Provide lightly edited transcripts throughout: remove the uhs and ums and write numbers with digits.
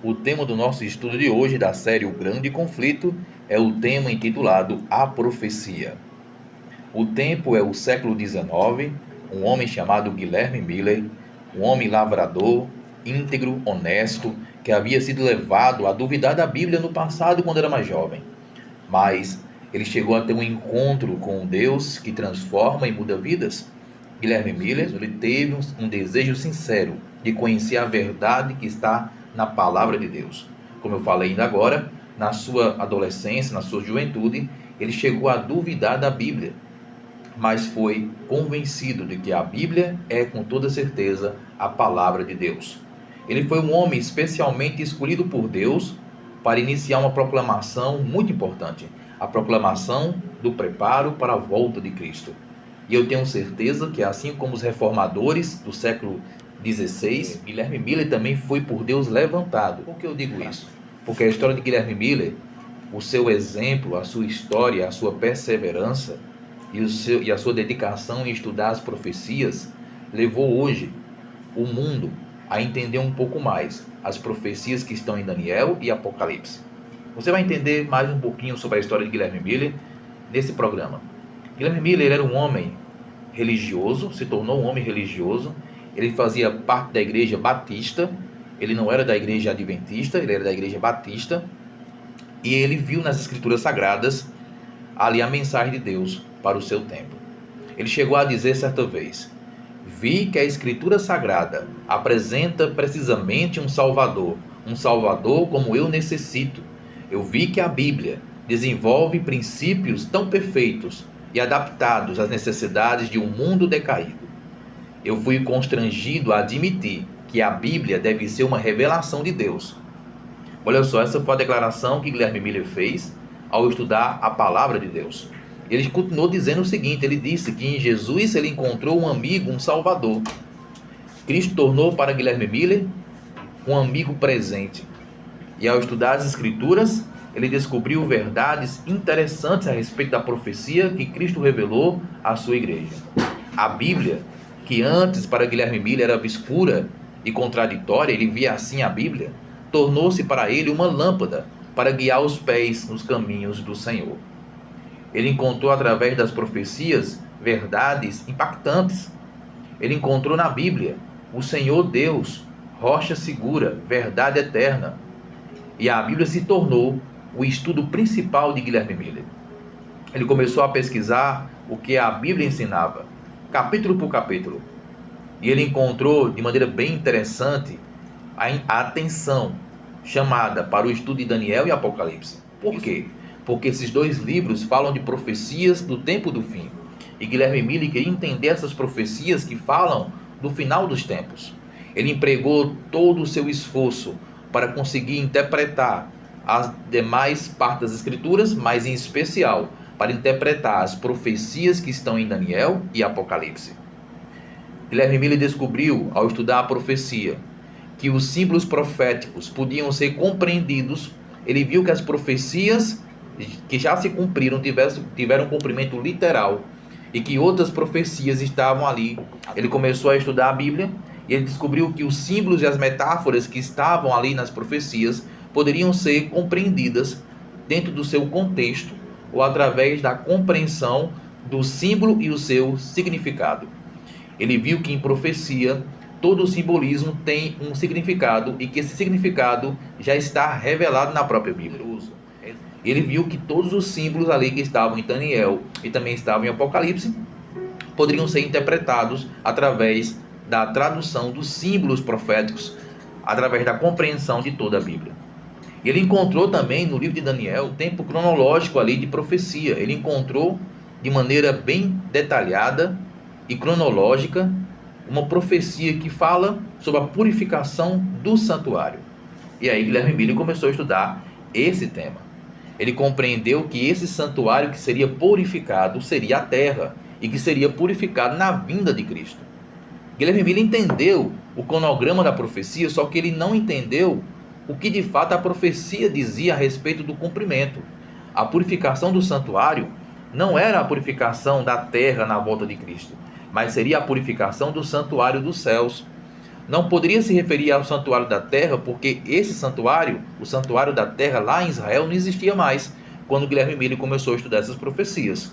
O tema do nosso estudo de hoje, da série O Grande Conflito, é o tema intitulado A Profecia. O tempo é o século XIX. Um homem chamado Guilherme Miller, um homem lavrador, íntegro, honesto, que havia sido levado a duvidar da Bíblia no passado quando era mais jovem. Mas ele chegou a ter um encontro com um Deus que transforma e muda vidas. Guilherme Miller, ele teve um desejo sincero de conhecer a verdade que está na palavra de Deus. Como eu falei ainda agora, na sua adolescência, na sua juventude, ele chegou a duvidar da Bíblia, mas foi convencido de que a Bíblia é com toda certeza a palavra de Deus. Ele foi um homem especialmente escolhido por Deus para iniciar uma proclamação muito importante, a proclamação do preparo para a volta de Cristo. E eu tenho certeza que, assim como os reformadores do século XVI, Guilherme Miller também foi por Deus levantado. Por que eu digo isso? Porque a história de Guilherme Miller, o seu exemplo, a sua história, a sua perseverança e a sua dedicação em estudar as profecias, levou hoje o mundo a entender um pouco mais as profecias que estão em Daniel e Apocalipse. Você vai entender mais um pouquinho sobre a história de Guilherme Miller nesse programa. Guilherme Miller era um homem religioso, se tornou um homem religioso. Ele fazia parte da igreja batista. Ele não era da igreja adventista, ele era da igreja batista. E ele viu nas escrituras sagradas ali a mensagem de Deus para o seu tempo. Ele chegou a dizer certa vez: vi que a escritura sagrada apresenta precisamente um Salvador como eu necessito. Eu vi que a Bíblia desenvolve princípios tão perfeitos e adaptados às necessidades de um mundo decaído. Eu fui constrangido a admitir que a Bíblia deve ser uma revelação de Deus. Olha só, essa foi a declaração que Guilherme Miller fez ao estudar a palavra de Deus. Ele continuou dizendo o seguinte: ele disse que em Jesus ele encontrou um amigo, um Salvador. Cristo tornou para Guilherme Miller um amigo presente. E ao estudar as Escrituras, ele descobriu verdades interessantes a respeito da profecia que Cristo revelou à sua igreja. A Bíblia, que antes para Guilherme Miller era obscura e contraditória, ele via assim a Bíblia, tornou-se para ele uma lâmpada para guiar os pés nos caminhos do Senhor. Ele encontrou através das profecias verdades impactantes. Ele encontrou na Bíblia o Senhor Deus, rocha segura, verdade eterna. E a Bíblia se tornou o estudo principal de Guilherme Miller. Ele começou a pesquisar o que a Bíblia ensinava, capítulo por capítulo. E ele encontrou de maneira bem interessante a atenção chamada para o estudo de Daniel e Apocalipse. Por quê? Porque esses dois livros falam de profecias do tempo do fim. E Guilherme Miller queria entender essas profecias que falam do final dos tempos. Ele empregou todo o seu esforço para conseguir interpretar as demais partes das Escrituras, mas em especial para interpretar as profecias que estão em Daniel e Apocalipse. Guilherme Miller descobriu, ao estudar a profecia, que os símbolos proféticos podiam ser compreendidos. Ele viu que as profecias que já se cumpriram tiveram um cumprimento literal e que outras profecias estavam ali. Ele começou a estudar a Bíblia e ele descobriu que os símbolos e as metáforas que estavam ali nas profecias poderiam ser compreendidas dentro do seu contexto ou através da compreensão do símbolo e o seu significado. Ele viu que em profecia todo o simbolismo tem um significado e que esse significado já está revelado na própria Bíblia. Ele viu que todos os símbolos ali que estavam em Daniel e também estavam em Apocalipse poderiam ser interpretados através da tradução dos símbolos proféticos, através da compreensão de toda a Bíblia. Ele encontrou também no livro de Daniel o tempo cronológico ali de profecia. Ele encontrou de maneira bem detalhada e cronológica uma profecia que fala sobre a purificação do santuário. E aí Guilherme Miller começou a estudar esse tema. Ele compreendeu que esse santuário que seria purificado seria a terra e que seria purificado na vinda de Cristo. Guilherme Miller entendeu o cronograma da profecia, só que ele não entendeu o que de fato a profecia dizia a respeito do cumprimento. A purificação do santuário não era a purificação da terra na volta de Cristo, mas seria a purificação do santuário dos céus. não poderia se referir ao santuário da terra, porque esse santuário, o santuário da terra lá em Israel, não existia mais quando Guilherme Miller começou a estudar essas profecias.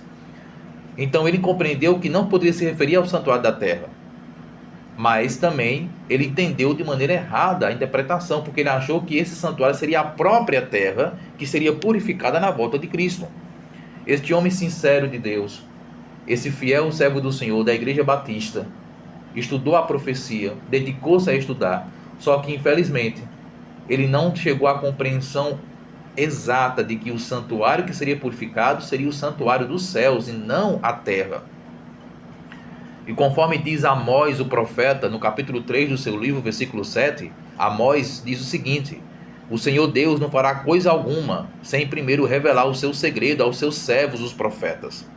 Então ele compreendeu que não poderia se referir ao santuário da terra, mas também ele entendeu de maneira errada a interpretação, porque ele achou que esse santuário seria a própria terra que seria purificada na volta de Cristo. Este homem sincero de Deus, esse fiel servo do Senhor da Igreja Batista, estudou a profecia, dedicou-se a estudar, só que infelizmente ele não chegou à compreensão exata de que o santuário que seria purificado seria o santuário dos céus e não a terra. E conforme diz Amós, o profeta, no capítulo 3 do seu livro, versículo 7, Amós diz o seguinte: o Senhor Deus não fará coisa alguma sem primeiro revelar o seu segredo aos seus servos, os profetas.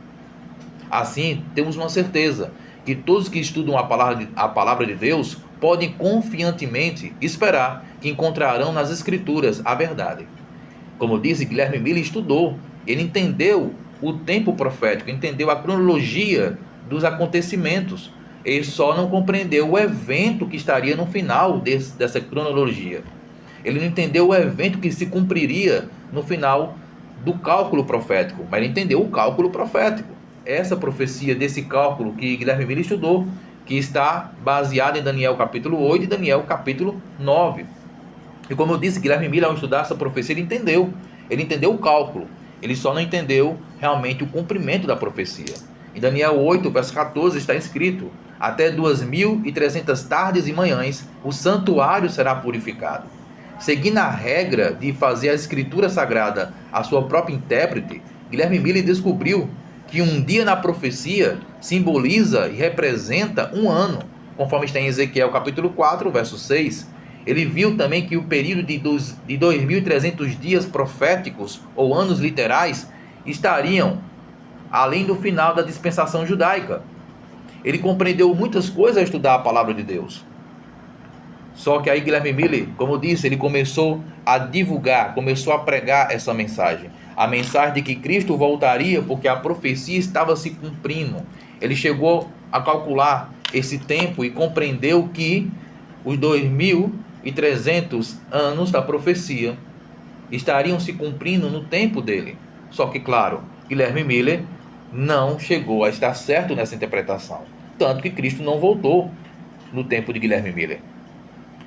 Assim, temos uma certeza que todos que estudam a palavra de Deus podem confiantemente esperar que encontrarão nas Escrituras a verdade. Como disse, Guilherme Miller estudou, ele entendeu o tempo profético, entendeu a cronologia dos acontecimentos. Ele só não compreendeu o evento que estaria no final dessa cronologia. Ele não entendeu o evento que se cumpriria no final do cálculo profético, mas ele entendeu o cálculo profético. Essa profecia desse cálculo que Guilherme Miller estudou, que está baseada em Daniel capítulo 8 e Daniel capítulo 9. E como eu disse, Guilherme Miller, ao estudar essa profecia, ele entendeu o cálculo, ele só não entendeu realmente o cumprimento da profecia. Em Daniel 8, verso 14, está escrito: até 2.300 tardes e manhãs o santuário será purificado. Seguindo a regra de fazer a escritura sagrada a sua própria intérprete, Guilherme Miller descobriu que um dia na profecia simboliza e representa um ano, conforme está em Ezequiel capítulo 4, verso 6. Ele viu também que o período de 2.300 dias proféticos ou anos literais estariam além do final da dispensação judaica. Ele compreendeu muitas coisas ao estudar a palavra de Deus. Só que aí Guilherme Miller, como eu disse, ele começou a divulgar, começou a pregar essa mensagem. A mensagem de que Cristo voltaria porque a profecia estava se cumprindo. Ele chegou a calcular esse tempo e compreendeu que os 2.300 anos da profecia estariam se cumprindo no tempo dele. Só que, claro, Guilherme Miller não chegou a estar certo nessa interpretação. Tanto que Cristo não voltou no tempo de Guilherme Miller.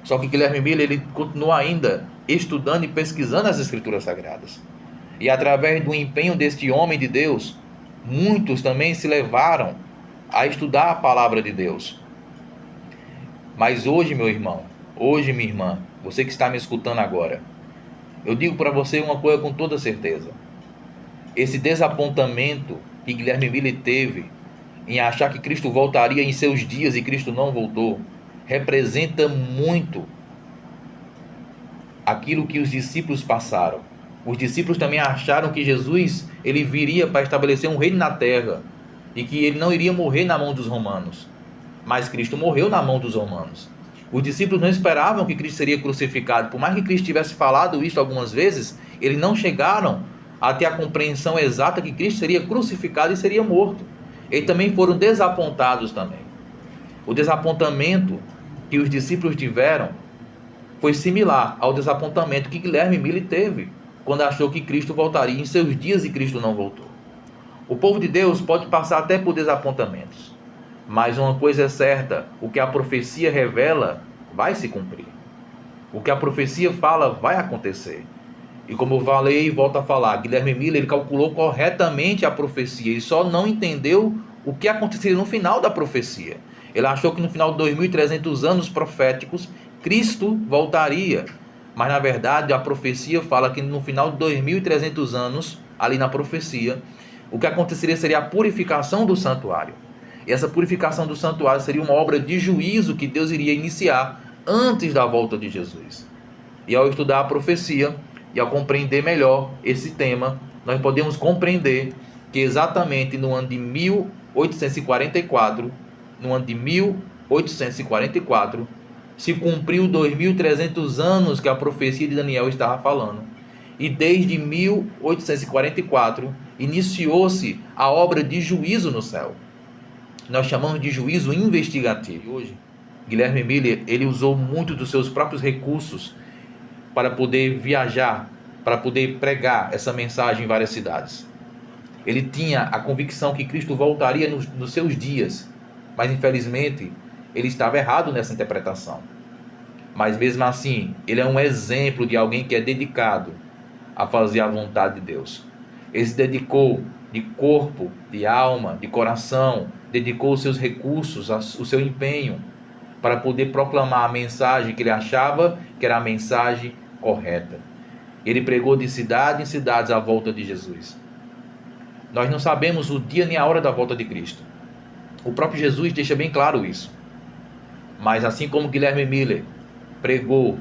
Só que Guilherme Miller, ele continua ainda estudando e pesquisando as Escrituras Sagradas. E através do empenho deste homem de Deus, muitos também se levaram a estudar a palavra de Deus. Mas hoje, meu irmão, hoje, minha irmã, você que está me escutando agora, eu digo para você uma coisa com toda certeza. Esse desapontamento que Guilherme Miller teve em achar que Cristo voltaria em seus dias e Cristo não voltou, representa muito aquilo que os discípulos passaram. Os discípulos também acharam que Jesus ele viria para estabelecer um reino na terra e que ele não iria morrer na mão dos romanos. Mas Cristo morreu na mão dos romanos. Os discípulos não esperavam que Cristo seria crucificado. Por mais que Cristo tivesse falado isso algumas vezes, eles não chegaram a ter a compreensão exata que Cristo seria crucificado e seria morto. Eles também foram desapontados também. O desapontamento que os discípulos tiveram foi similar ao desapontamento que Guilherme Miller teve quando achou que Cristo voltaria em seus dias e Cristo não voltou. O povo de Deus pode passar até por desapontamentos, mas uma coisa é certa: o que a profecia revela vai se cumprir. O que a profecia fala vai acontecer. E como eu falei e volto a falar, Guilherme Miller ele calculou corretamente a profecia, ele só não entendeu o que aconteceria no final da profecia. Ele achou que no final de 2.300 anos proféticos, Cristo voltaria. Mas na verdade a profecia fala que no final de 2.300 anos, ali na profecia, o que aconteceria seria a purificação do santuário. E essa purificação do santuário seria uma obra de juízo que Deus iria iniciar antes da volta de Jesus. E ao estudar a profecia e ao compreender melhor esse tema, nós podemos compreender que exatamente no ano de 1844, se cumpriu 2.300 anos que a profecia de Daniel estava falando. E desde 1844 iniciou-se a obra de juízo no céu. Nós chamamos de juízo investigativo. Hoje, Guilherme Miller, ele usou muito dos seus próprios recursos para poder viajar, para poder pregar essa mensagem em várias cidades. Ele tinha a convicção que Cristo voltaria nos seus dias, mas infelizmente ele estava errado nessa interpretação. Mas mesmo assim, ele é um exemplo de alguém que é dedicado a fazer a vontade de Deus. Ele se dedicou de corpo, de alma, de coração, dedicou os seus recursos, o seu empenho para poder proclamar a mensagem que ele achava que era a mensagem correta. Ele pregou de cidade em cidades à volta de Jesus. Nós não sabemos o dia nem a hora da volta de Cristo. O próprio Jesus deixa bem claro isso. Mas assim como Guilherme Miller pregou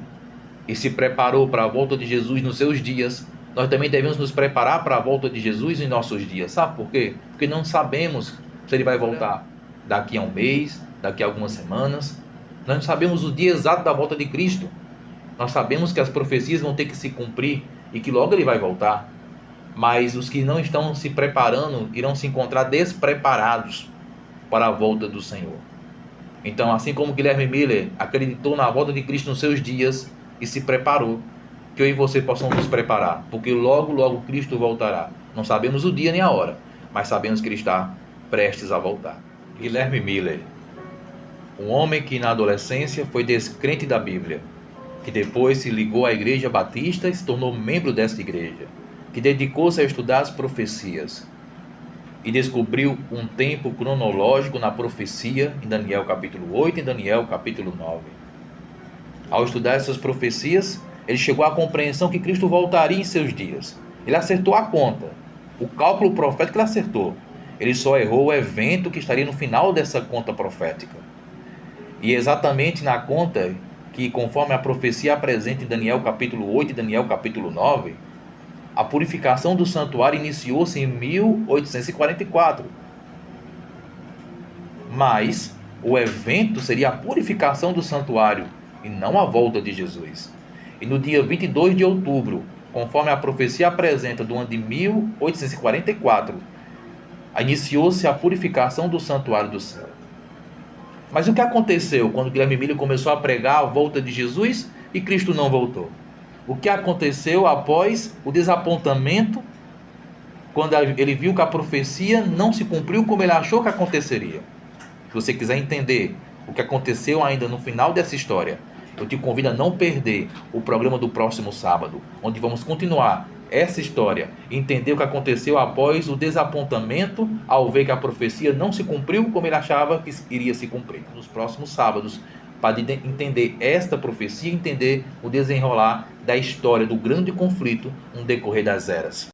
e se preparou para a volta de Jesus nos seus dias, nós também devemos nos preparar para a volta de Jesus em nossos dias. Sabe por quê? Porque não sabemos se ele vai voltar daqui a um mês, daqui a algumas semanas. Nós não sabemos o dia exato da volta de Cristo. Nós sabemos que as profecias vão ter que se cumprir e que logo ele vai voltar. Mas os que não estão se preparando irão se encontrar despreparados para a volta do Senhor. Então, assim como Guilherme Miller acreditou na volta de Cristo nos seus dias e se preparou, que eu e você possamos nos preparar, porque logo, logo Cristo voltará. Não sabemos o dia nem a hora, mas sabemos que ele está prestes a voltar. Guilherme Miller, um homem que na adolescência foi descrente da Bíblia, que depois se ligou à Igreja Batista e se tornou membro desta igreja, que dedicou-se a estudar as profecias e descobriu um tempo cronológico na profecia em Daniel capítulo 8 e Daniel capítulo 9. Ao estudar essas profecias, ele chegou à compreensão que Cristo voltaria em seus dias. Ele acertou a conta. O cálculo profético ele acertou. Ele só errou o evento que estaria no final dessa conta profética. E exatamente na conta que, conforme a profecia apresenta em Daniel capítulo 8 e Daniel capítulo 9, a purificação do santuário iniciou-se em 1844. Mas o evento seria a purificação do santuário e não a volta de Jesus. E no dia 22 de outubro, conforme a profecia apresenta do ano de 1844, iniciou-se a purificação do santuário do céu. Mas o que aconteceu quando Guilherme Miller começou a pregar a volta de Jesus e Cristo não voltou? O que aconteceu após o desapontamento, quando ele viu que a profecia não se cumpriu como ele achou que aconteceria? Se você quiser entender o que aconteceu ainda no final dessa história, eu te convido a não perder o programa do próximo sábado, onde vamos continuar essa história, entender o que aconteceu após o desapontamento, ao ver que a profecia não se cumpriu como ele achava que iria se cumprir. Nos próximos sábados, para entender esta profecia, entender o desenrolar da história do grande conflito no decorrer das eras.